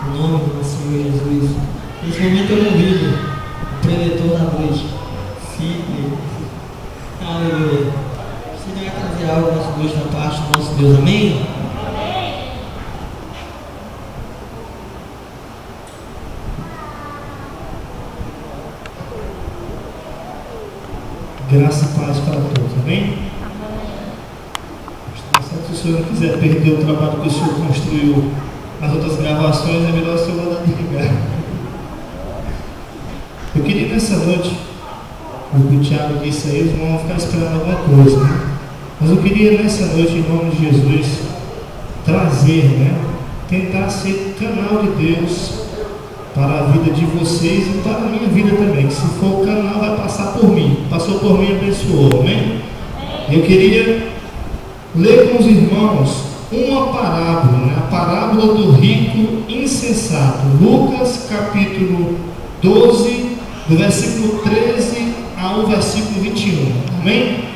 Em nome do nosso Senhor Jesus. Nesse momento eu convido o preletor da noite, Sidney. Aleluia. Sidney vai trazer algo nessa noite da parte do nosso Deus. Amém? Graça e paz para todos, amém? Se o senhor não quiser perder o trabalho que o senhor construiu nas outras gravações, é melhor o senhor mandar desligar. Eu queria nessa noite, o que o Thiago disse aí, os irmãos vão ficar esperando alguma coisa, né? Mas eu queria nessa noite, em nome de Jesus, trazer, né? Tentar ser canal de Deus para a vida de vocês e para a minha vida também, que se for o canal vai passar por mim, passou por mim e abençoou, amém? Eu queria ler com os irmãos uma parábola, né? A parábola do rico insensato, Lucas capítulo 12, do versículo 13 ao versículo 21, amém?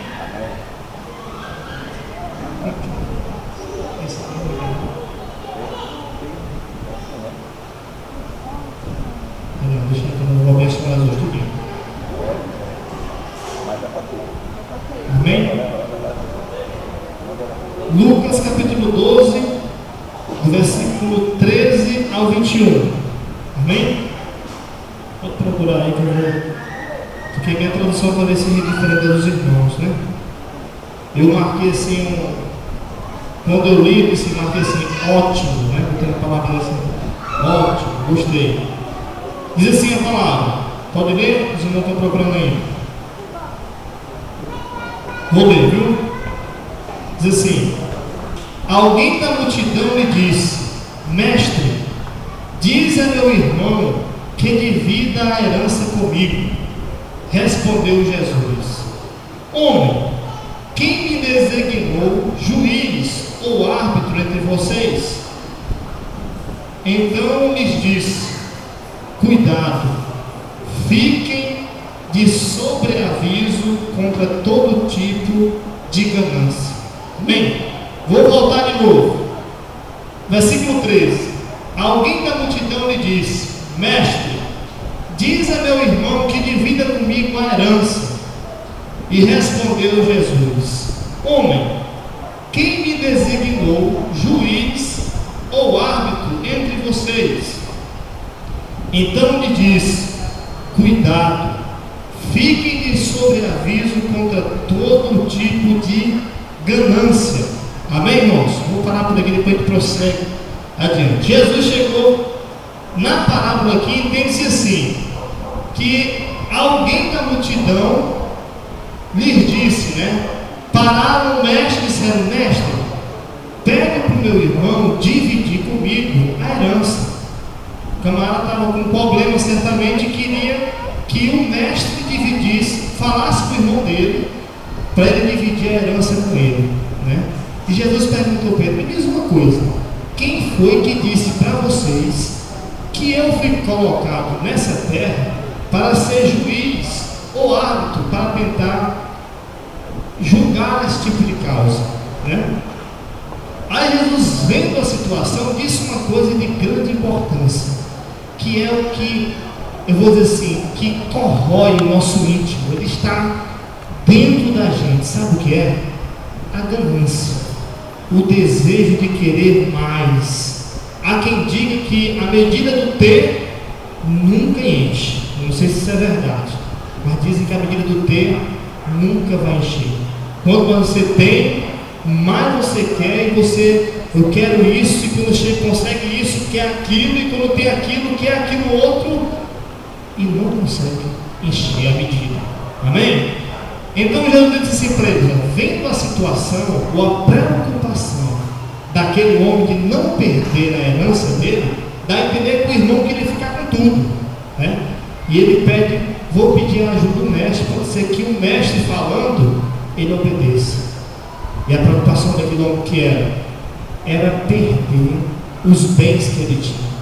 Deixa eu vou abençoar as duas tudo. Amém? Lucas capítulo 12, do versículo 13 ao 21. Amém? Pode procurar aí que eu vou. Porque minha tradução talvez seja diferente dos irmãos, né? Eu marquei assim quando eu li, eu marquei assim, ótimo, né? Eu tenho a palavra assim, ótimo, gostei. Diz assim a palavra, pode ler? Os irmãos estão procurando aí. Vou ler, viu? Diz assim: alguém da multidão lhe disse: mestre, diz a meu irmão que divida a herança comigo. Respondeu Jesus: homem, quem me designou juiz ou árbitro entre vocês? Então lhes disse: cuidado, fiquem de sobreaviso contra todo tipo de ganância. Amém? Vou voltar de novo. Versículo 13. Alguém da multidão lhe disse: mestre, diz a meu irmão que divida comigo a herança. E respondeu Jesus: homem, quem me designou juiz ou árbitro entre vocês? Então lhe disse: cuidado, fiquem de sobreaviso contra todo tipo de ganância. Amém, irmãos? Vou parar por aqui, depois a gente prossegue adiante. Jesus chegou na parábola aqui, entende-se assim, que alguém da multidão lhes disse, né? Pararam o mestre e disseram: mestre, pega para o meu irmão dividir comigo a herança. O camarada estava com um problema, certamente queria que o mestre dividisse, falasse com o irmão dele, para ele dividir a herança com ele, né? E Jesus perguntou para ele: me diz uma coisa, quem foi que disse para vocês que eu fui colocado nessa terra para ser juiz ou árbitro, para tentar julgar esse tipo de causa, né? Aí Jesus, vendo a situação, disse uma coisa de grande importância, que é o que, eu vou dizer assim, que corrói o nosso íntimo. Ele está dentro da gente. Sabe o que é? A ganância, o desejo de querer mais. Há quem diga que a medida do ter nunca enche. Não sei se isso é verdade, mas dizem que a medida do ter nunca vai encher. Quando você tem, mais você quer, e você, eu quero isso, e quando você consegue isso, quer aquilo, e quando tem aquilo, quer aquilo outro, e não consegue encher a medida. Amém? Então Jesus disse assim para ele: vendo a situação, ou a preocupação daquele homem de não perder a herança dele, dá a entender que o irmão queria ficar com tudo, né? E ele pede: vou pedir a ajuda do mestre, pode ser que o mestre falando, ele obedeça. E a preocupação daquele homem que era perder os bens que ele tinha.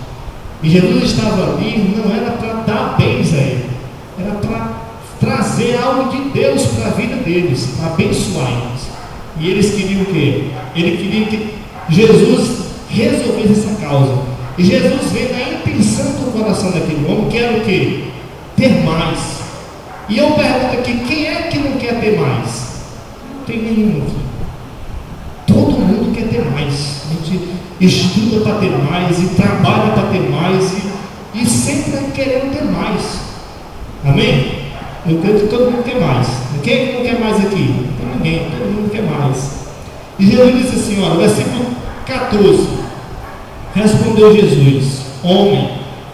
E Jesus estava ali, não era para dar bens a ele, era para trazer algo de Deus para a vida deles, para abençoar eles. E eles queriam o quê? Ele queria que Jesus resolvesse essa causa. E Jesus vê na intenção do coração daquele homem que era o quê? Ter mais. E eu pergunto aqui, quem é que não quer ter mais? Não tem nenhum aqui. Todo mundo quer ter mais. A gente estuda para ter mais e trabalha para ter mais e sempre querendo ter mais. Amém? Eu creio que todo mundo quer mais. Quem é que não quer mais aqui? Não tem ninguém, todo mundo quer mais. E Jesus disse assim, olha, versículo 14. Respondeu Jesus: homem,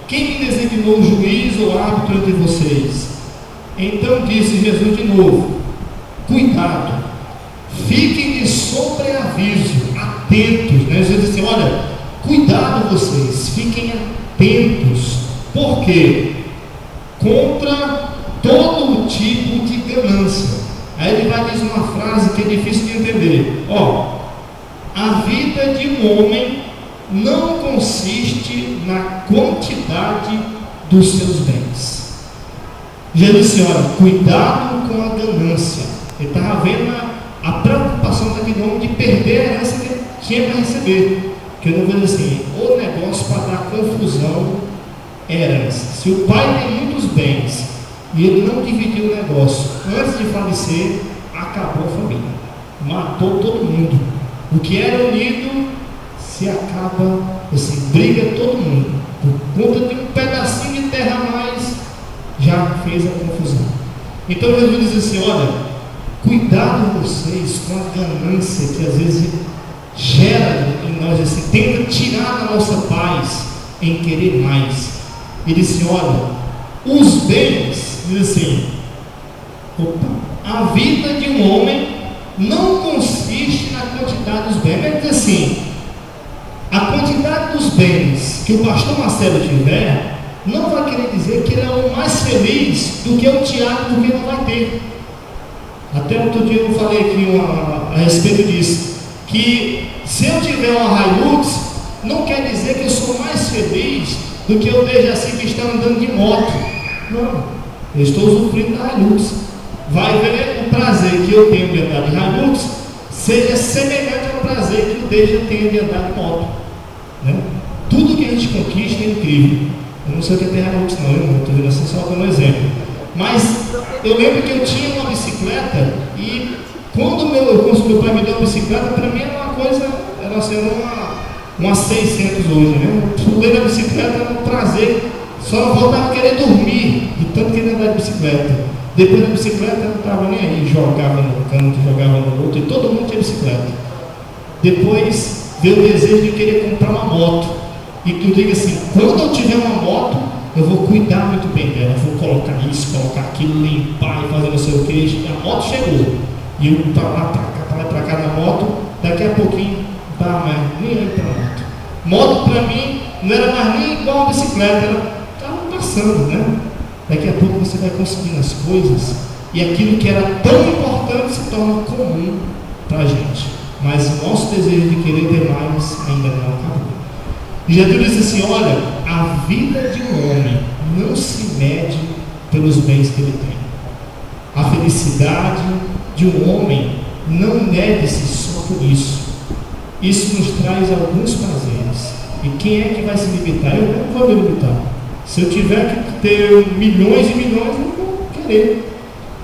quem me designou juiz ou árbitro entre vocês? Então disse Jesus de novo: cuidado, fiquem de sobreaviso, atentos. Jesus disse assim, olha, cuidado vocês, fiquem atentos. Por quê? Contra todo tipo de ganância. Aí ele vai dizer uma frase que é difícil de entender. A vida de um homem não consiste na quantidade dos seus bens. Jesus disse, olha, cuidado com a ganância. Ele estava vendo a preocupação daquele homem de perder a herança que ele tinha para receber. Porque eu não vejo assim, o negócio para dar confusão é herança. Se o pai tem muitos bens e ele não dividiu o negócio antes de falecer, acabou a família, matou todo mundo. O que era unido se acaba, assim, briga todo mundo por conta de um pedacinho de terra a mais, já fez a confusão. Então Jesus diz assim, olha, cuidado vocês com a ganância que às vezes gera em nós, assim, tenta tirar a nossa paz em querer mais. Ele disse, olha, os bens, diz assim, a vida de um homem não consiste na quantidade dos bens. Ele diz assim, a quantidade dos bens que o pastor Marcelo tiver não vai querer dizer que ele é o mais feliz do que o Tiago, porque não vai ter. Até outro dia eu falei aqui a respeito disso, que se eu tiver uma Hilux, não quer dizer que eu sou mais feliz do que o Dejaci que está andando de moto. Não, eu estou usufruindo da Hilux. Vai ver o prazer que eu tenho de andar de Hilux seja semelhante ao prazer que o Deja tem de andar de moto, né? Tudo que a gente conquista é incrível. Eu não sei o que é ter Hilux não, eu estou vendo assim só dando um exemplo. Mas eu lembro que eu tinha uma bicicleta e quando meu pai me deu uma bicicleta, para mim era uma coisa, era assim, uma 600 hoje, né? Eu pulei na bicicleta, era um prazer, só não voltava a querer dormir, de tanto querer andar de bicicleta. Depois da bicicleta eu não estava nem aí, jogava no canto, jogava no outro, e todo mundo tinha bicicleta. Depois veio o desejo de querer comprar uma moto. E tu diga assim, quando eu tiver uma moto, eu vou cuidar muito bem dela, vou colocar isso, colocar aquilo, limpar e fazer não sei o que. A moto chegou. E eu para lá, para cá na moto, daqui a pouquinho, mais nem aí para a moto. Moto para mim não era mais nem igual a bicicleta, estava passando, né? Daqui a pouco você vai conseguindo as coisas e aquilo que era tão importante se torna comum para a gente. Mas o nosso desejo de querer ter mais ainda não acabou. E Jesus disse assim, olha, a vida de um homem não se mede pelos bens que ele tem. A felicidade de um homem não mede-se só por isso. Isso nos traz alguns prazeres. E quem é que vai se limitar? Eu não vou me limitar. Se eu tiver que ter milhões e milhões, eu vou querer.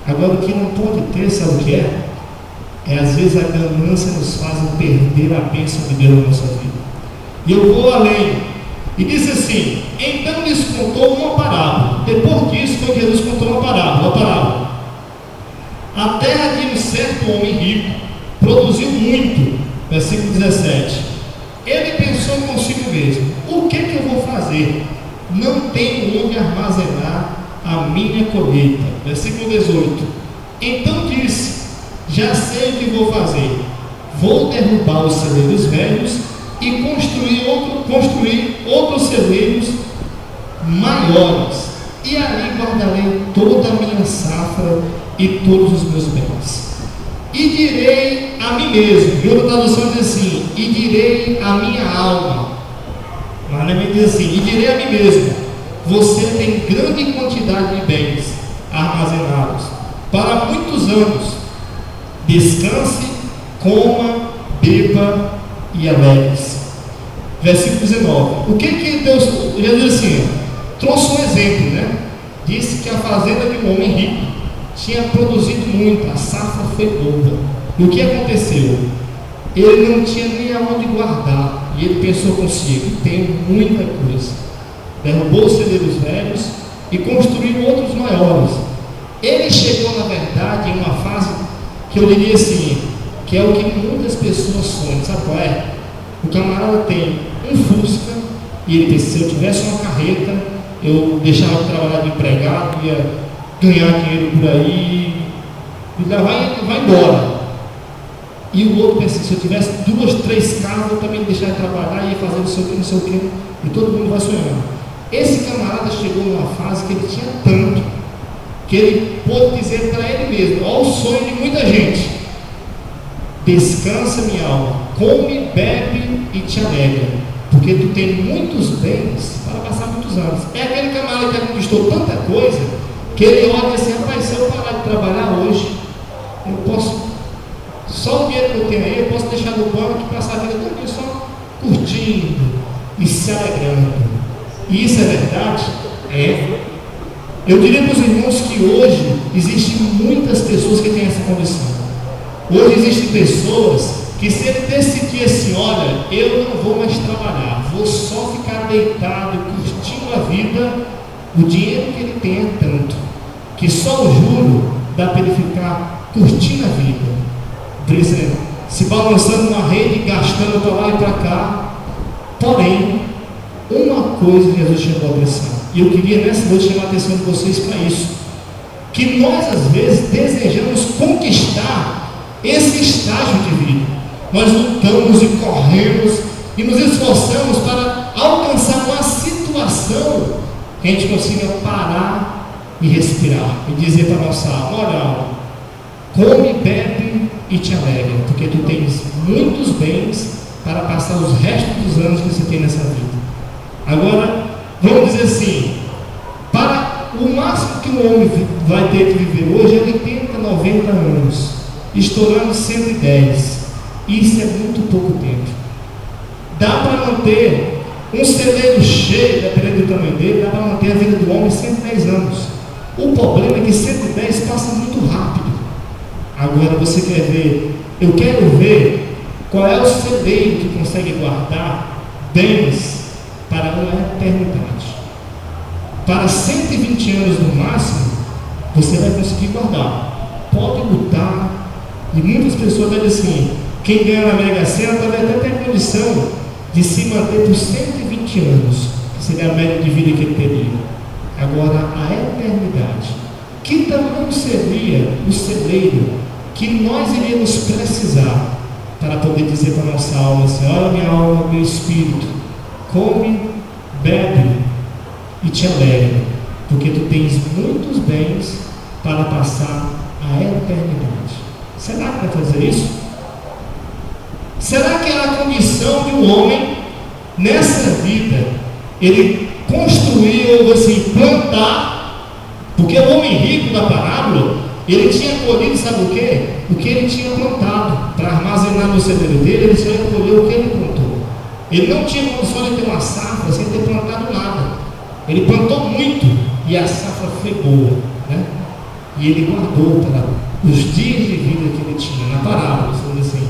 Agora, o que não pode ter, sabe o que é? É às vezes a ganância nos faz perder a bênção de Deus na nossa vida. E eu vou além. E diz assim, então lhes contou uma parábola. Depois disso, foi que Jesus contou uma parábola. A terra de um certo homem rico produziu muito. Versículo 17. Ele pensou consigo mesmo, o que eu vou fazer? Não tenho onde armazenar a minha colheita. Versículo 18. Então disse, já sei o que vou fazer. Vou derrubar os celeiros velhos e construir outros celeiros maiores. E ali guardarei toda a minha safra e todos os meus bens. E direi a mim mesmo. E outra tradução diz assim, e direi a minha alma. Mas na minha diz assim, e direi a mim mesmo, você tem grande quantidade de bens armazenados para muitos anos. Descanse, coma, beba e alegre-se. versículo 19. O que Deus, Jesus assim, trouxe um exemplo, né? Disse que a fazenda de um homem rico tinha produzido muito, a safra foi boa. E o que aconteceu? Ele não tinha nem aonde guardar, e ele pensou consigo: tenho muita coisa. Derrubou os celeiros velhos e construiu outros maiores. Ele chegou, na verdade, em uma fase que eu diria assim, que é o que muitas pessoas sonham. Sabe qual é? O camarada tem um Fusca e ele pensa: se eu tivesse uma carreta, eu deixava de trabalhar de empregado, ia ganhar dinheiro por aí, e vai embora. E o outro pensa: se eu tivesse 2, 3 casas, eu também deixava de trabalhar, ia fazer não sei o que, não sei o que, e todo mundo vai sonhando. Esse camarada chegou numa fase que ele tinha tanto, que ele pôde dizer para ele mesmo: olha o sonho de muita gente: descansa minha alma, come, bebe e te alegra, porque tu tem muitos bens para passar muitos anos. É aquele camarada que conquistou tanta coisa, que ele olha assim: rapaz, se eu parar de trabalhar hoje, eu posso, só o dinheiro que eu tenho aí, eu posso deixar no banco e passar a vida toda só curtindo e se alegrando. E isso é verdade? É. Eu diria para os irmãos que hoje existem muitas pessoas que têm essa condição. Hoje existem pessoas que, se ele decidir assim: olha, eu não vou mais trabalhar, vou só ficar deitado, curtindo a vida, o dinheiro que ele tem é tanto, que só o juro dá para ele ficar curtindo a vida, por exemplo, se balançando na rede, gastando para lá e para cá. Porém, uma coisa Jesus chamou a atenção, e eu queria nessa noite chamar a atenção de vocês para isso: que nós às vezes desejamos conquistar esse estágio de vida. Nós lutamos e corremos e nos esforçamos para alcançar uma situação que a gente consiga parar e respirar e dizer para a nossa alma: olha, alma, come, bebe e te alegra, porque tu tens muitos bens para passar os restos dos anos que você tem nessa vida. Agora, vamos dizer assim, para o máximo que um homem vai ter que viver hoje é 80, 90 anos, estourando 110. Isso é muito pouco tempo. Dá para manter um celeiro cheio, dependendo do tamanho dele, dá para manter a vida do homem 110 anos. O problema é que 110 passa muito rápido. Agora você quer ver, eu quero ver qual é o celeiro que consegue guardar bens para uma eternidade. Para 120 anos no máximo, você vai conseguir guardar. Pode lutar. E muitas pessoas dizem assim: quem ganha na Mega Sena talvez até tenha condição de se manter por 120 anos, que seria a média de vida que ele teria. Agora, a eternidade, que tamanho seria o celeiro que nós iríamos precisar para poder dizer para a nossa alma assim: olha, minha alma, meu espírito, come, bebe e te alegra, porque tu tens muitos bens para passar a eternidade. Será que vai fazer isso? Será que é a condição de um homem nessa vida ele construir ou assim plantar? Porque o homem rico da parábola, ele tinha colhido, sabe o quê? O que ele tinha plantado. Para armazenar no celeiro dele, ele só ia colher o que ele plantou. Ele não tinha condição de ter uma safra sem ter plantado nada. Ele plantou muito e a safra foi boa, né? E ele guardou para os dias de vida que ele tinha na parábola, assim.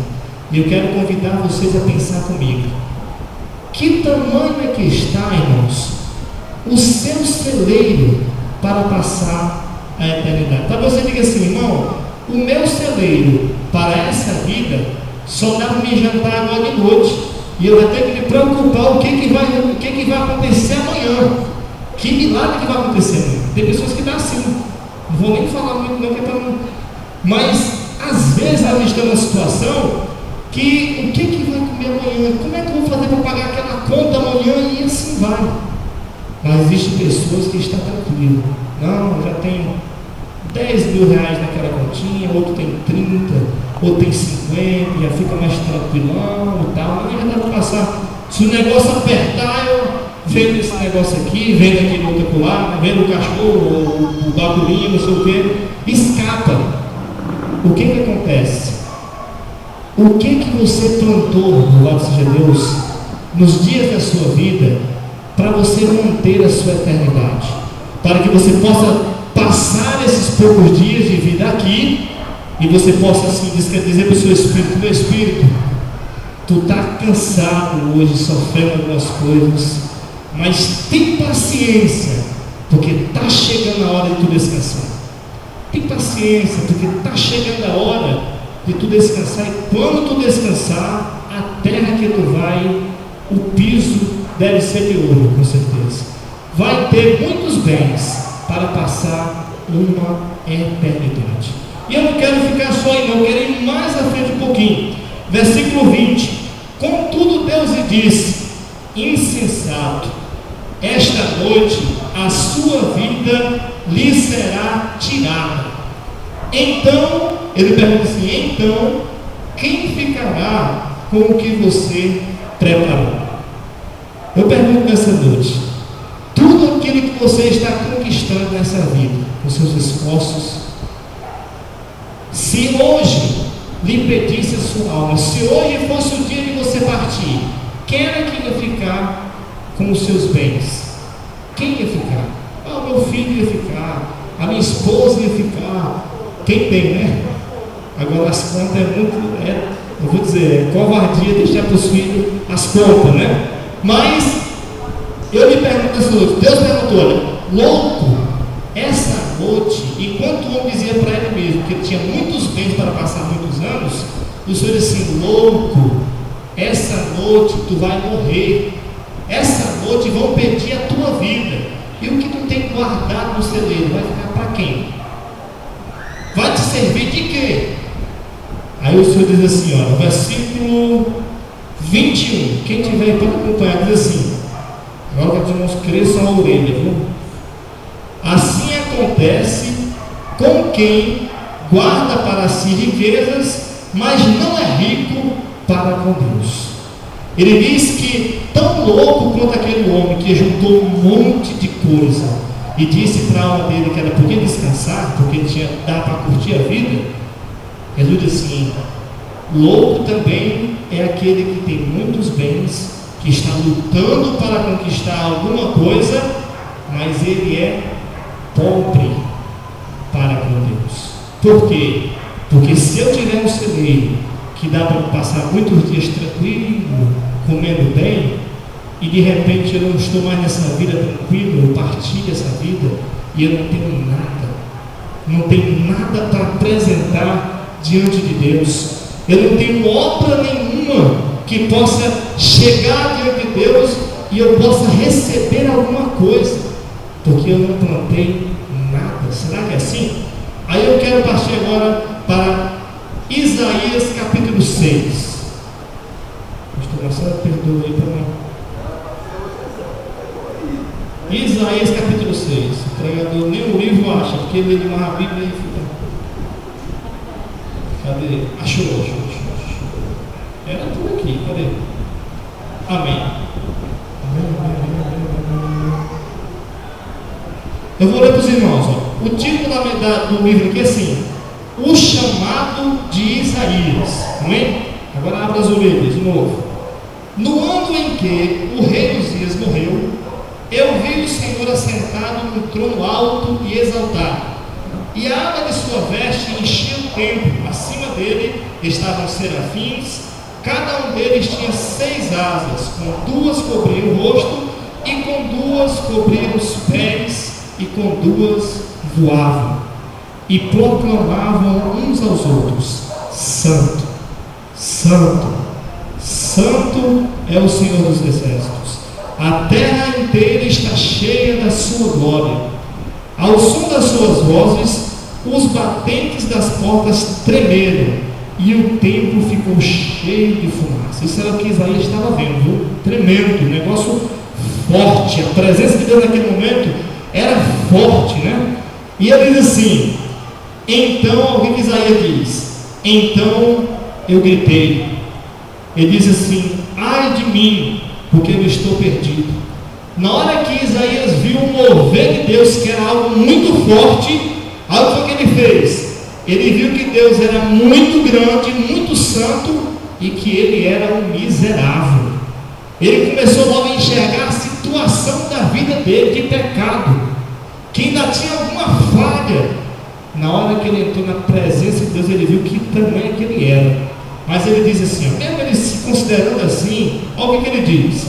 E eu quero convidar vocês a pensar comigo: que tamanho é que está, irmãos, o seu celeiro para passar a eternidade? Talvez você diga assim: irmão, o meu celeiro para essa vida só dá para me jantar agora de noite, e eu vou ter que me preocupar o que vai acontecer amanhã. Que milagre que vai acontecer amanhã? Tem pessoas que dão assim, não vou nem falar muito não, que é para não... Mas às vezes elas estão numa situação que o que vai comer amanhã? Como é que eu vou fazer para pagar aquela conta amanhã? E assim vai. Mas existem pessoas que estão tranquilas. Não, eu já tenho 10 mil reais naquela continha, outro tem 30, outro tem 50, já fica mais tranquilão e tal. Mas já dá para passar. Se o negócio apertar, eu vendo esse negócio aqui, vendo aquele outro acolá, vendo o cachorro, o babuinho, não sei o que, escapa. O que acontece? O que você plantou, louvado seja Deus, nos dias da sua vida para você manter a sua eternidade, para que você possa passar esses poucos dias de vida aqui e você possa assim dizer para o seu espírito: meu espírito, tu está cansado hoje, sofrendo algumas coisas, mas tem paciência, porque está chegando a hora de tu descansar. Tem paciência, porque está chegando a hora de tu descansar, e quando tu descansar, a terra que tu vai, o piso deve ser de ouro, com certeza. Vai ter muitos bens para passar uma eternidade. E eu não quero ficar só aí, não, eu quero ir mais à frente um pouquinho. Versículo 20: contudo Deus lhe disse: insensato, esta noite a sua vida lhe será tirada. Então, ele pergunta assim: então, quem ficará com o que você preparou? Eu pergunto nessa noite: tudo aquilo que você está conquistando nessa vida, com seus esforços, se hoje lhe pedisse a sua alma, se hoje fosse o dia de você partir, quem era que ia ficar com os seus bens? Quem ia ficar? O meu filho ia ficar, a minha esposa ia ficar. Quem tem, né? Agora as contas é muito, eu vou dizer, é covardia deixar para os filhos as contas, né? Mas eu lhe pergunto essa noite, Deus perguntou: olha, louco, essa noite, enquanto o homem dizia para ele mesmo que ele tinha muitos bens para passar muitos anos, o Senhor disse assim: louco, essa noite tu vai morrer, essa noite vão pedir a tua vida, e o que tu tem guardado no celeiro vai ficar para quem? Vai te servir de quê? Aí o Senhor diz assim, ó, no versículo 21, quem tiver aí pode acompanhar, diz assim, agora que os irmãos cresçam a orelha, viu? Assim acontece com quem guarda para si riquezas, mas não é rico para com Deus. Ele diz que tão louco quanto aquele homem que juntou um monte de coisa e disse para a alma dele que ela podia descansar, porque tinha dá para curtir a vida. Jesus disse assim: louco também é aquele que tem muitos bens, que está lutando para conquistar alguma coisa, mas ele é pobre para com Deus. Por quê? Porque se eu tiver um celeiro que dá para passar muitos dias tranquilo, comendo bem, e de repente eu não estou mais nessa vida tranquila, eu parti dessa vida e eu não tenho nada para apresentar diante de Deus, eu não tenho obra nenhuma que possa chegar diante de Deus e eu possa receber alguma coisa, porque eu não plantei nada. Será que é assim? Aí eu quero partir agora para Isaías capítulo 6. Pastor Marcelo, perdoa aí para mim. Isaías capítulo 6. O pregador nem o livro acha, porque ele lê uma Bíblia e fica. Cadê? Achou. Era por aqui, cadê? Amém. Eu vou ler para os irmãos, ó. O título do livro aqui é assim: O chamado de Isaías. Amém? Agora abra as orelhas de novo. No ano em que o rei Uzias morreu, eu vi o Senhor assentado num trono alto e exaltado, e a aba de sua veste enchia o templo. Acima dele estavam serafins, cada um deles tinha 6 asas, com 2 cobriam o rosto, e com 2 cobriam os pés, e com 2 voavam, e proclamavam uns aos outros: Santo, Santo, Santo é o Senhor dos exércitos, a terra inteira está cheia da sua glória. Ao som das suas vozes, os batentes das portas tremeram, e o templo ficou cheio de fumaça. Isso era o que Isaías estava vendo, viu? Tremendo, um negócio forte. A presença de Deus naquele momento era forte, né? E ele diz assim: então, o que Isaías diz? Então eu gritei. Ele diz assim: ai de mim, porque eu estou perdido. Na hora que Isaías viu o mover de Deus, que era algo muito forte, algo que ele fez? Ele viu que Deus era muito grande, muito santo, e que ele era um miserável. Ele começou logo a enxergar a situação da vida dele de pecado, que ainda tinha alguma falha. Na hora que ele entrou na presença de Deus, ele viu que tamanho que ele era. Mas ele diz assim, mesmo ele se considerando assim, olha o que ele diz: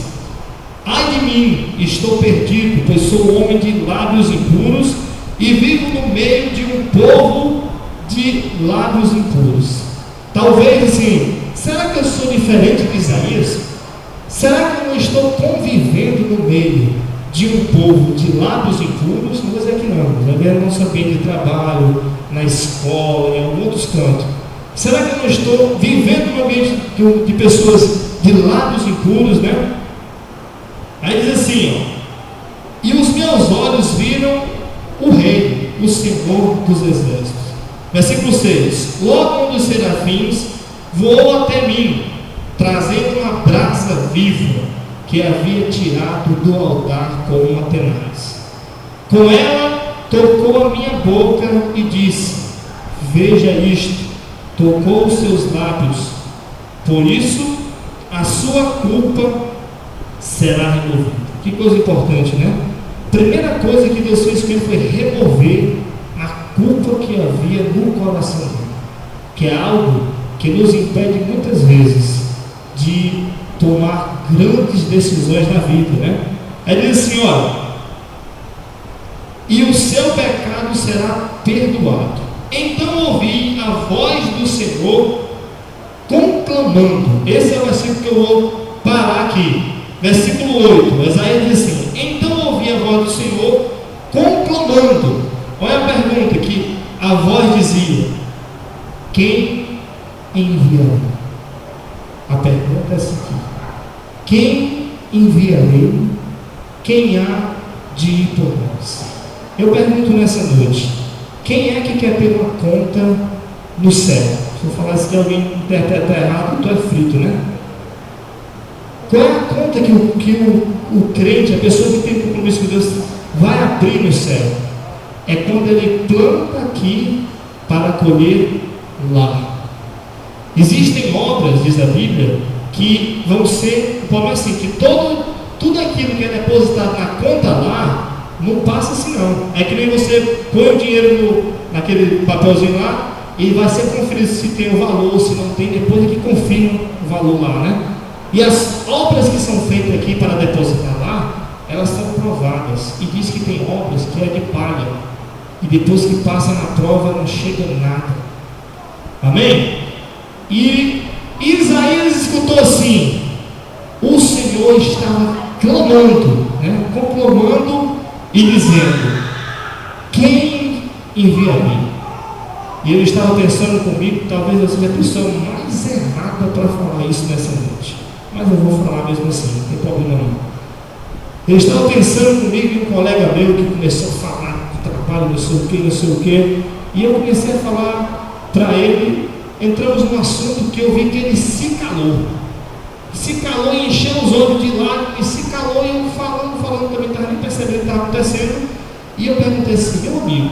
ai de mim, estou perdido, pois sou homem de lábios impuros e vivo no meio de um povo de lábios impuros. Talvez assim, será que eu sou diferente de Isaías? Será que eu não estou convivendo no meio de um povo de lábios impuros? Não vou dizer que não, já vieram no nosso ambiente de trabalho, na escola, em outros cantos. Será que eu não estou vivendo no ambiente de pessoas de lábios impuros, né? Aí diz assim, ó, e os meus olhos viram o Rei, o Senhor dos Exércitos. Versículo 6: logo um dos serafins voou até mim, trazendo uma brasa viva que havia tirado do altar com uma tenaz. Com ela tocou a minha boca e disse: veja isto. Tocou os seus lábios, por isso a sua culpa será removida. Que coisa importante, né? Primeira coisa que Deus fez com ele foi remover a culpa que havia no coração dele, que é algo que nos impede muitas vezes de tomar grandes decisões na vida, né? Aí diz assim, olha, e o seu pecado será perdoado. Então ouvi a voz do Senhor conclamando. Esse é o versículo que eu vou parar aqui. Versículo 8, Isaías diz assim: então ouvi a voz do Senhor conclamando. Olha a pergunta que a voz dizia: quem enviará? A pergunta é essa aqui: quem enviarei? Quem há de ir por nós? Eu pergunto nessa noite: quem é que quer ter uma conta no céu? Se eu falasse que alguém interpretar errado, tu é frito, né? Qual é a conta que o crente, a pessoa que tem compromisso com Deus, vai abrir no céu? É quando ele planta aqui para colher lá. Existem obras, diz a Bíblia, que vão ser, como assim, que tudo aquilo que é depositado na conta lá, não passa assim não. É que nem você põe o dinheiro naquele papelzinho lá e vai ser conferido se tem o valor, se não tem, depois é que confirma o valor lá, né? E as obras que são feitas aqui para depositar lá, elas são provadas. E diz que tem obras que é de palha, e depois que passa na prova não chega nada. Amém? E Isaías escutou assim: o Senhor estava clamando, né? Conclamando e dizendo: quem enviaria? E eu estava pensando comigo, talvez eu seja a pessoa mais errada para falar isso nessa noite, mas eu vou falar mesmo assim, não tem problema não. Eu estava pensando comigo e um colega meu que começou a falar de trabalho, não sei o que, e eu comecei a falar para ele. Entramos num assunto que eu vi que ele se calou e encheu os olhos de lágrimas, e se calou, e eu falando também, estava nem percebendo o que estava acontecendo. E eu perguntei assim: meu amigo,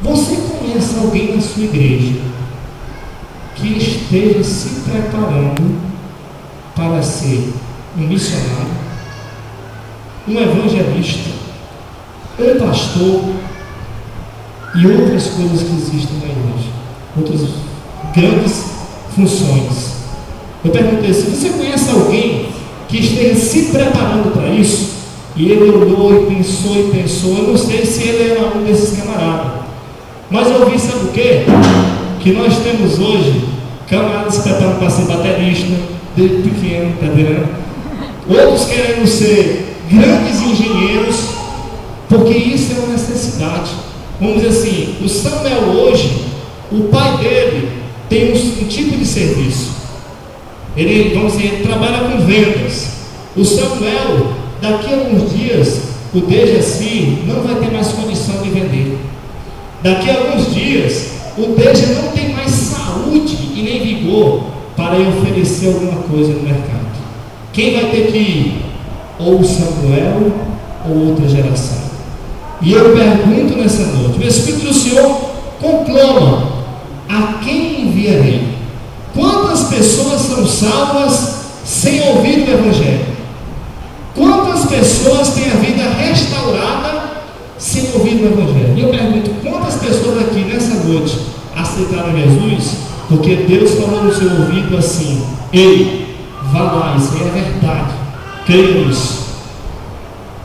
você conhece alguém na sua igreja que esteja se preparando para ser um missionário, um evangelista, um pastor e outras coisas que existem na igreja, outras grandes funções? Eu perguntei: se você conhece alguém que esteja se preparando para isso? E ele olhou e pensou, eu não sei se ele era um desses camaradas, mas eu vi, sabe o quê? Que nós temos hoje camaradas se preparando para ser baterista desde pequeno, tá vendo? Outros querendo ser grandes engenheiros, porque isso é uma necessidade. Vamos dizer assim, o Samuel hoje, o pai dele tem um tipo de serviço. Ele, vamos dizer, ele trabalha com vendas. O Samuel, daqui a alguns dias, o Dejaci não vai ter mais condição de vender. Daqui a alguns dias, o Deja não tem mais saúde e nem vigor para oferecer alguma coisa no mercado. Quem vai ter que ir? Ou o Samuel ou outra geração. E eu pergunto nessa noite, o Espírito do Senhor conclama: a quem enviarei? Quantas pessoas são salvas sem ouvir o Evangelho? Quantas pessoas têm a vida restaurada sem ouvir o Evangelho? E eu pergunto, quantas pessoas aqui nessa noite aceitaram Jesus porque Deus falou no seu ouvido assim: ei, vá lá, isso aí é verdade, creia nisso?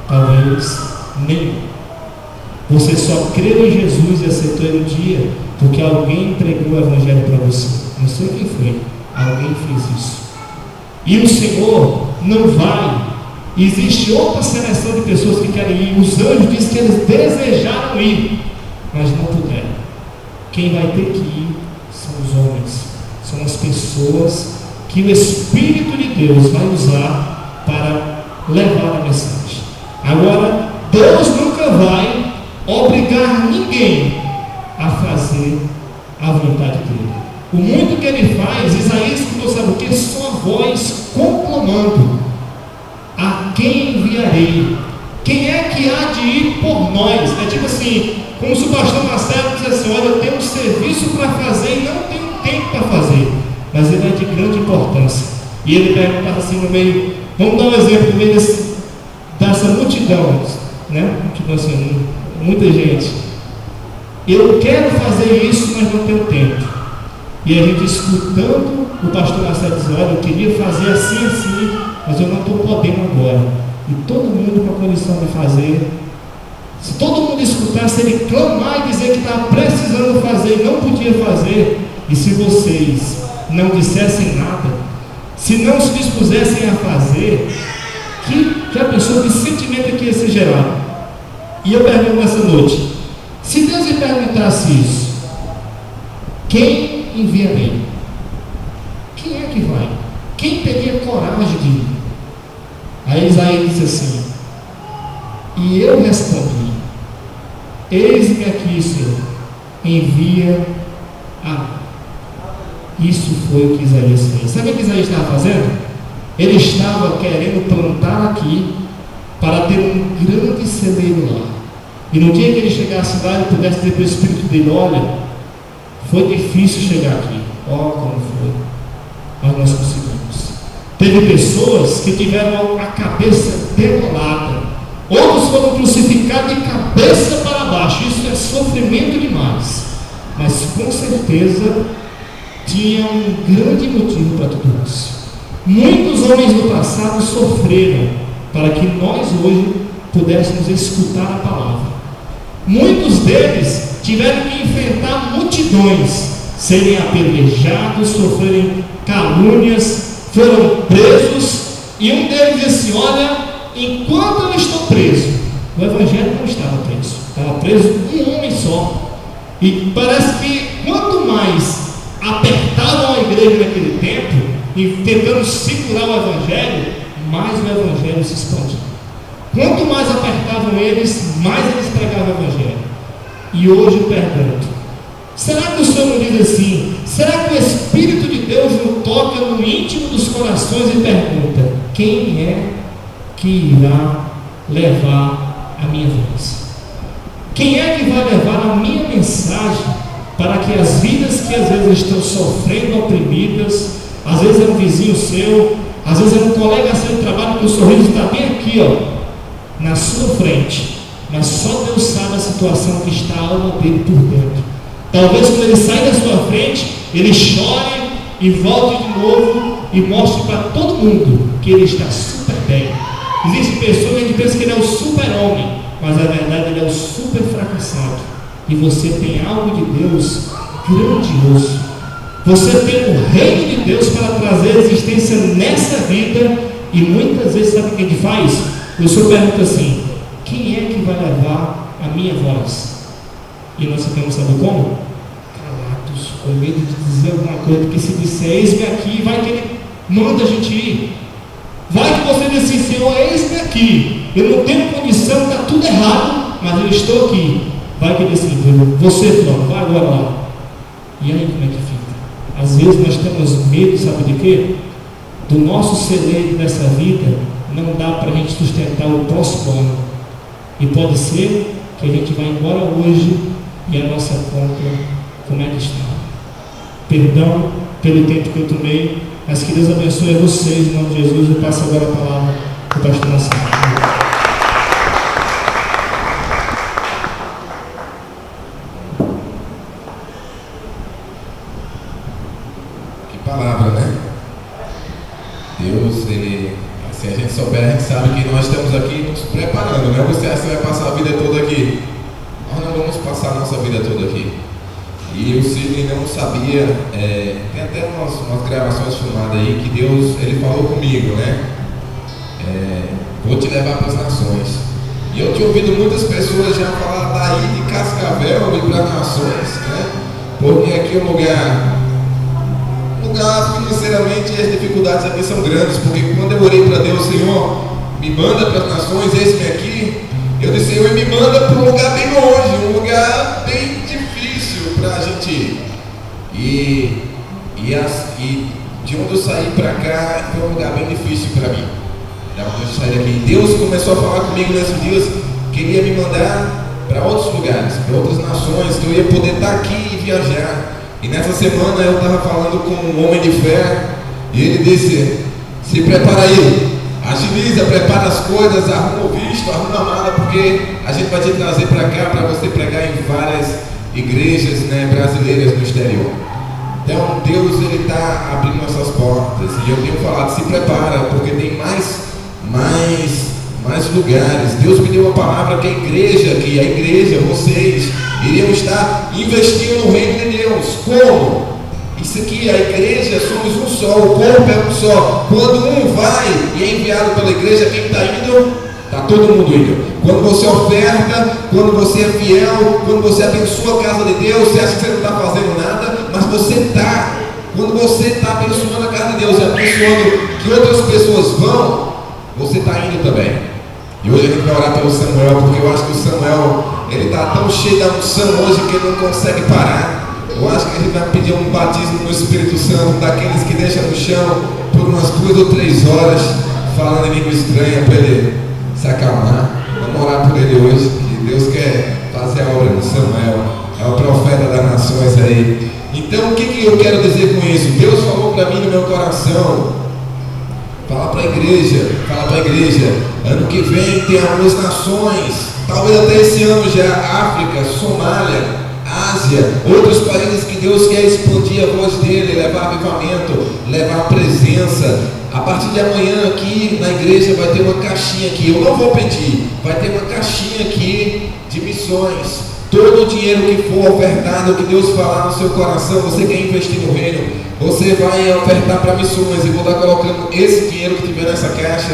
Talvez nenhum. Você só creu em Jesus e aceitou Ele um dia porque alguém entregou o Evangelho para você. Não sei quem foi, alguém fez isso. E o Senhor não vai. Existe outra seleção de pessoas que querem ir. Os anjos dizem que eles desejaram ir, mas não puderam. Quem vai ter que ir são os homens, são as pessoas que o Espírito de Deus vai usar para levar a mensagem. Agora, Deus nunca vai obrigar ninguém a fazer a vontade dele. O muito que ele faz, Isaías escutou, sabe o que? Só a voz conclamando: a quem enviarei? Quem é que há de ir por nós? É tipo assim, como se o pastor Marcelo dissesse assim: olha, eu tenho um serviço para fazer e não tenho tempo para fazer, mas ele é de grande importância. E ele perguntava assim no meio, vamos dar um exemplo no meio dessa multidão, né? Multidão assim, muita gente. Eu quero fazer isso, mas não tenho tempo. E a gente escutando o pastor Marcelo dizer: olha, eu queria fazer assim, mas eu não estou podendo agora. E todo mundo com a condição de fazer. Se todo mundo escutasse ele clamar e dizer que estava precisando fazer e não podia fazer, e se vocês não dissessem nada, se não se dispusessem a fazer, que a pessoa, que sentimento que ia ser gerado? E eu pergunto nessa noite: se Deus lhe perguntasse isso, quem enviarei? Quem é que vai? Quem teria coragem de ir? Aí Isaías disse assim: e eu respondi: eis-me aqui, Senhor, envia a mim. Isso foi o que Isaías fez. Sabe o que Isaías estava fazendo? Ele estava querendo plantar aqui para ter um grande celeiro lá. E no dia que ele chegasse lá, ele pudesse dizer para o Espírito dele: olha, foi difícil chegar aqui. Ó, como foi. Mas nós conseguimos. Teve pessoas que tiveram a cabeça degolada. Outros foram crucificados de cabeça para baixo. Isso é sofrimento demais. Mas com certeza tinha um grande motivo para tudo isso. Muitos homens do passado sofreram para que nós hoje pudéssemos escutar a palavra. Muitos deles tiveram que enfrentar multidões, serem apedrejados, sofrerem calúnias, foram presos, e um deles disse assim: olha, enquanto eu estou preso, o Evangelho não estava preso, estava preso um homem só. E parece que quanto mais apertavam a igreja naquele tempo, e tentando segurar o Evangelho, mais o Evangelho se expandia. Quanto mais apertavam eles, mais eles pregavam o Evangelho. E hoje eu pergunto: será que o Senhor não diz assim? Será que o Espírito de Deus não toca no íntimo dos corações e pergunta: quem é que irá levar a minha voz? Quem é que vai levar a minha mensagem para que as vidas que às vezes estão sofrendo, oprimidas, às vezes é um vizinho seu, às vezes é um colega seu de trabalho que o sorriso está bem aqui, ó, na sua frente, mas só Deus sabe a situação que está a alma dele por dentro. Talvez quando ele sai da sua frente, ele chore e volte de novo e mostre para todo mundo que ele está super bem. Existem pessoas que pensam que ele é o super-homem, mas na verdade ele é o super fracassado. E você tem algo de Deus grandioso. Você tem o reino de Deus para trazer existência nessa vida. E muitas vezes, sabe o que a gente faz? O Senhor pergunta assim: quem é que vai levar a minha voz? E nós ficamos, sabe como? Calados, com medo de dizer alguma coisa, porque se disser eis-me aqui, vai que ele manda a gente ir. Vai que você diz assim: Senhor, eis-me aqui, eu não tenho condição, está tudo errado, mas eu estou aqui. Vai que ele diz assim: você, Flávio, vai agora lá. E aí como é que fica? Às vezes nós temos medo, sabe de quê? Do nosso celeiro nessa vida não dá para a gente sustentar o próximo ano. E pode ser que a gente vá embora hoje e a nossa conta, como é que está? Perdão pelo tempo que eu tomei, Mas que Deus abençoe a vocês, em nome de Jesus. Eu passo agora a palavra para o pastor Marcelo. Palavra, né? Deus, ele, se a gente souber, a gente sabe que nós estamos aqui nos preparando, né? Você acha que vai passar a vida toda aqui? Nós não vamos passar a nossa vida toda aqui. E o Sidney não sabia, tem até umas gravações filmadas aí que Deus, ele falou comigo, né? Vou te levar para as nações. E eu tinha ouvido muitas pessoas já falar daí de Cascavel e para as nações, né? Porque aqui é um lugar financeiramente as dificuldades aqui são grandes, porque quando eu orei para Deus, Senhor, me manda para as nações, eis-me aqui, eu disse, Senhor, me manda para um lugar bem longe, um lugar bem difícil para a gente ir. E de onde eu saí para cá foi um lugar bem difícil para mim. Da onde eu saí daqui, Deus começou a falar comigo nesses dias, queria me mandar para outros lugares, para outras nações, que eu ia poder estar aqui e viajar. E nessa semana eu estava falando com um homem de fé e ele disse, se prepara aí, agiliza, prepara as coisas, arruma o visto, arruma a mala, porque a gente vai te trazer para cá para você pregar em várias igrejas, né, brasileiras no exterior. Então Deus, ele está abrindo essas portas e eu tenho falado, se prepara, porque tem mais lugares. Deus me deu uma palavra que a igreja, vocês iriam estar investindo no reino de Deus. Como? Isso aqui, a igreja, somos um só, o corpo é um só. Quando um vai e é enviado pela igreja, quem está indo? Está todo mundo indo. Quando você oferta, quando você é fiel, quando você abençoa a casa de Deus, você acha que você não está fazendo nada, mas você está. Quando você está abençoando a casa de Deus e abençoando que outras pessoas vão, você está indo também. E hoje a gente vai orar pelo Samuel, porque eu acho que o Samuel, ele está tão cheio da unção hoje que ele não consegue parar. Eu acho que a gente vai pedir um batismo no Espírito Santo, daqueles que deixam no chão por umas 2 ou 3 horas, falando em língua estranha, para ele se acalmar. Vamos orar por ele hoje, que Deus quer fazer a obra no Samuel, é o profeta das nações aí. Então o que eu quero dizer com isso? Deus falou para mim no meu coração, fala para a igreja, ano que vem tem algumas nações, talvez até esse ano já, África, Somália, Ásia, outros países que Deus quer expandir a voz dele, levar avivamento, levar presença. A partir de amanhã aqui na igreja vai ter uma caixinha aqui, eu não vou pedir, vai ter uma caixinha aqui de missões. Todo o dinheiro que for ofertado, que Deus falar no seu coração, você quer investir no reino, você vai ofertar para missões. E vou estar colocando esse dinheiro que tiver nessa caixa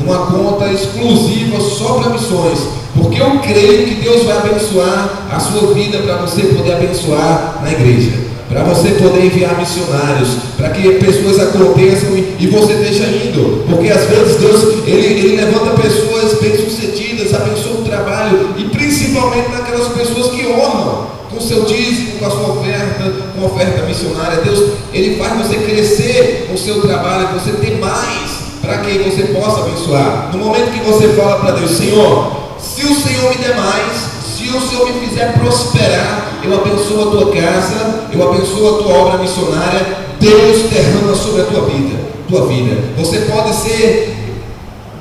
numa conta exclusiva só para missões, porque eu creio que Deus vai abençoar a sua vida para você poder abençoar na igreja, para você poder enviar missionários, para que pessoas aconteçam e você esteja indo, porque às vezes Deus ele levanta pessoas bem-sucedidas, abençoa o trabalho, e principalmente naquelas pessoas que honram com o seu dízimo, com a sua oferta, com a oferta missionária. Deus, ele faz você crescer no seu trabalho, você ter mais, para que você possa abençoar. No momento que você fala para Deus, Senhor, se o Senhor me der mais, se o Senhor me fizer prosperar, eu abençoo a tua casa, eu abençoo a tua obra missionária, Deus derrama sobre a tua vida. Você pode ter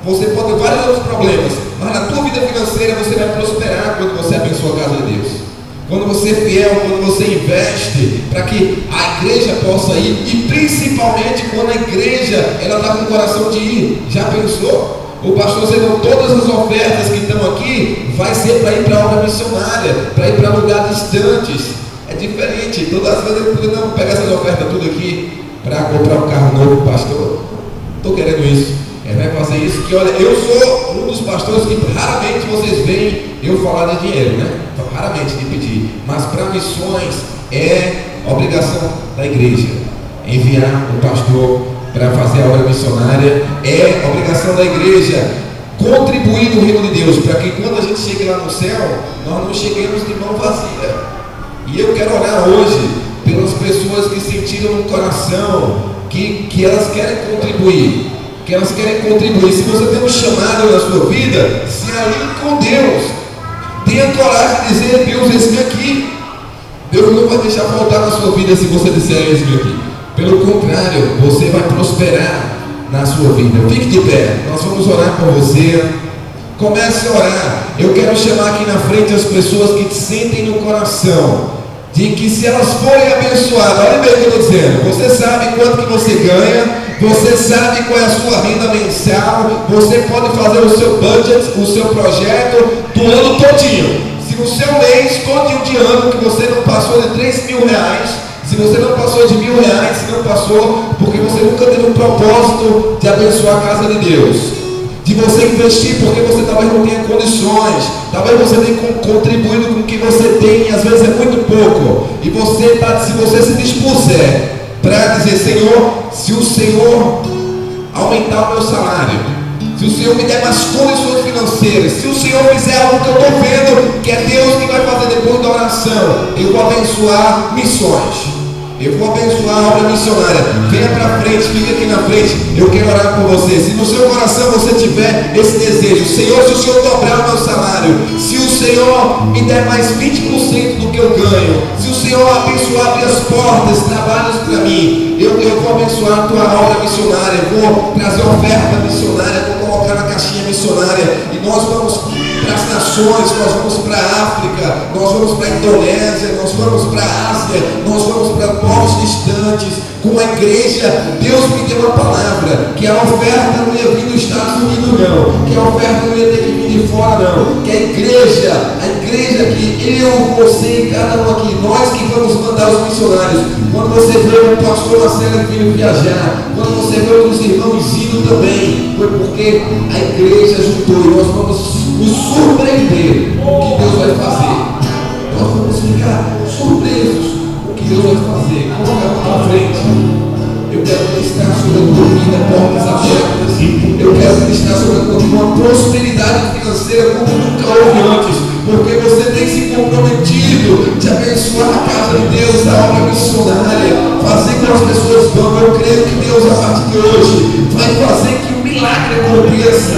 vários outros problemas, mas na tua vida financeira você vai prosperar quando você abençoa a casa de Deus. Quando você é fiel, quando você investe para que a igreja possa ir, e principalmente quando a igreja ela está com o coração de ir. Já pensou? O pastor dizendo, todas as ofertas que estão aqui vai ser para ir para a obra missionária, para ir para lugares distantes. É diferente. Todas as vezes eu falei, não, pega essas ofertas tudo aqui para comprar um carro novo, pastor. Estou querendo isso. Ele vai fazer isso, que olha, eu sou um dos pastores que raramente vocês veem eu falar de dinheiro, né? Raramente de pedir, mas para missões é obrigação da igreja. Enviar o pastor para fazer a obra missionária é obrigação da igreja. Contribuir no reino de Deus, para que quando a gente chegue lá no céu, nós não cheguemos de mão vazia. E eu quero orar hoje pelas pessoas que sentiram no coração que elas querem contribuir. Se você tem um chamado na sua vida, se alinhe com Deus. Tenha coragem de dizer, Deus, eis-me aqui. Deus não vai deixar faltar na sua vida se você disser, eis-me aqui. Pelo contrário, você vai prosperar na sua vida. Fique de pé, nós vamos orar por você. Comece a orar. Eu quero chamar aqui na frente as pessoas que sentem no coração de que se elas forem abençoadas, olha bem o que eu estou dizendo, você sabe quanto que você ganha, você sabe qual é a sua renda mensal, você pode fazer o seu budget, o seu projeto do ano todinho. Se no seu mês, todinho de ano, que você não passou de 3 mil reais, se você não passou de R$1.000, se não passou, porque você nunca teve um propósito de abençoar a casa de Deus, de você investir porque você talvez não tenha condições, talvez você tenha contribuído com o que você tem, e às vezes é muito pouco, e se você se dispuser para dizer: Senhor, se o Senhor aumentar o meu salário, se o Senhor me der mais condições financeiras, se o Senhor fizer algo que eu estou vendo, que é Deus que vai fazer depois da oração, eu vou abençoar missões, eu vou abençoar a obra missionária. Venha para frente, fique aqui na frente, eu quero orar por você. Se no seu coração você tiver esse desejo: Senhor, se o Senhor dobrar o meu salário, se o Senhor me der mais 20% do que eu ganho, se o Senhor abençoar, abrir as portas, trabalhos para mim, eu vou abençoar a tua obra missionária, eu vou trazer oferta missionária, vou colocar na caixinha missionária, e nós vamos para as nações, nós vamos para a África, nós vamos para a Indonésia, nós vamos para a Ásia, nós vamos para povos distantes, com a igreja. Deus me deu uma palavra, que a oferta não ia vir dos Estados Unidos não, que a oferta não ia ter que vir de fora não, que a igreja que eu, você e cada um aqui, nós que vamos mandar os missionários. Quando você vê o pastor Marcelo vindo viajar, quando você vê os irmãos indo também, foi porque a igreja juntou, e nós vamos nos surpreender com o que Deus vai fazer. Nós vamos ficar surpresos com o que Deus vai fazer. Coloca a mão na frente. Eu quero ministrar sobre a tua vida, portas abertas. Eu quero ministrar sobre a tua vida uma prosperidade financeira como nunca houve antes, porque você tem se comprometido de abençoar a casa de Deus, a obra missionária, fazer com que as pessoas vão. Eu creio que Deus, a partir de hoje, vai fazer que o milagre aconteça.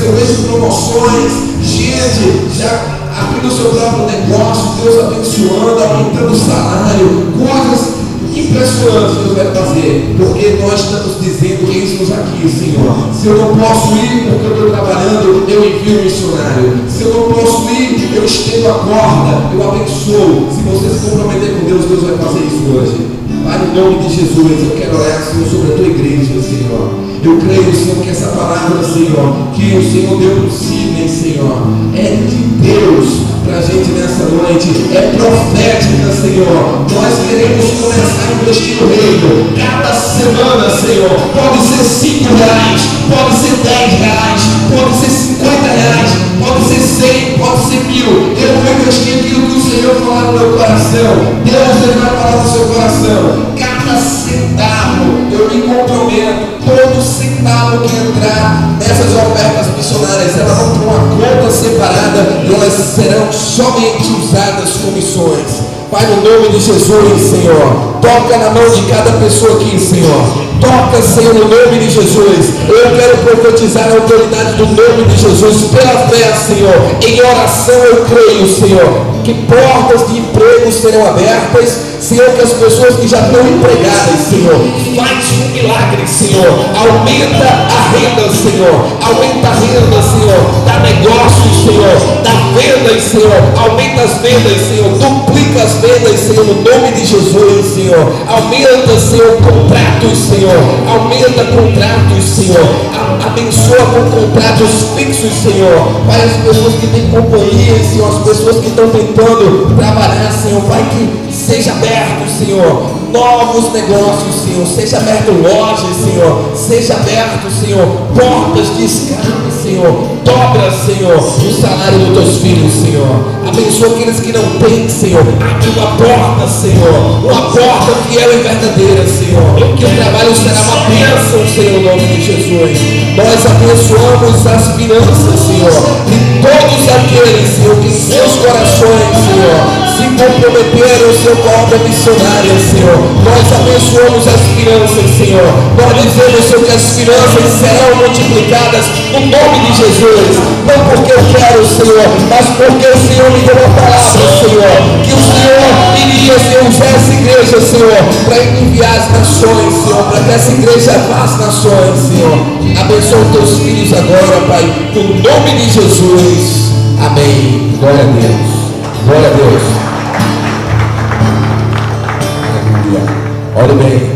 Eu vejo promoções, gente já abrindo o seu próprio negócio, Deus abençoando, aumentando o salário, coisas impressionantes Deus vai fazer, porque nós estamos dizendo: eis-nos aqui, Senhor. Se eu não posso ir porque eu estou trabalhando, eu envio um missionário. Se eu não posso ir, eu estendo a corda, eu abençoo. Se você se comprometer com Deus, Deus vai fazer isso hoje. Pai, no nome de Jesus, eu quero orar, Senhor, sobre a tua igreja, Senhor. Eu creio, Senhor, que essa palavra, Senhor, que o Senhor deu para o Sidney, Senhor, é de Deus para a gente nessa noite, é profética, Senhor. Nós queremos começar a investir no reino. Cada semana, Senhor, pode ser R$5, pode ser R$10, pode ser R$50, pode ser 100, pode ser 1.000. Eu vou investir aquilo que o Senhor falar no meu coração. Deus, Ele vai falar no seu coração. Cada centavo, eu me comprometo, todo centavo que entrar nessas ofertas missionárias, elas vão para uma conta separada e elas serão somente usadas com missões. Pai, no nome de Jesus, Senhor, toca na mão de cada pessoa aqui, Senhor. Toca, Senhor, no nome de Jesus. Eu quero profetizar a autoridade do nome de Jesus pela fé, Senhor. Em oração eu creio, Senhor, que portas de emprego serão abertas, Senhor, que as pessoas que já estão empregadas, Senhor, faz um milagre, Senhor. Aumenta a renda, Senhor. Aumenta a renda, Senhor. Dá negócios, Senhor. Dá vendas, Senhor. Aumenta as vendas, Senhor. Duplica as vendas, Senhor, no nome de Jesus, Senhor. Aumenta, Senhor, contratos, Senhor. Aumenta contratos, Senhor. Abençoa com contratos fixos, Senhor. Pai, as pessoas que têm companhia, Senhor, as pessoas que estão tentando trabalhar, Senhor, Pai, que seja aberto, Senhor, novos negócios, Senhor, seja aberto lojas, Senhor, seja aberto, Senhor, portas de escape, Senhor, dobra, Senhor, o salário dos teus filhos, Senhor. Abençoa aqueles que não têm, Senhor. Abre uma porta, Senhor, uma porta fiel e verdadeira, Senhor, que o trabalho será uma bênção, Senhor, no nome de Jesus. Nós abençoamos as finanças, Senhor, e todos aqueles, Senhor, que em seus corações, Senhor, se comprometeram, Senhor, com a obra missionária, Senhor. Nós abençoamos as finanças, Senhor. Nós dizemos, Senhor, que as finanças serão multiplicadas no nome de Jesus. Não porque eu quero, quero, Senhor, mas porque o Senhor me deu uma palavra, Senhor, que o Senhor iria, Senhor, usar essa igreja, Senhor, para enviar as nações, Senhor, para que essa igreja vá às nações, Senhor. Abençoa os teus filhos agora, Pai, no nome de Jesus. Amém. Glória a Deus. Glória a Deus. Aleluia. Olha bem.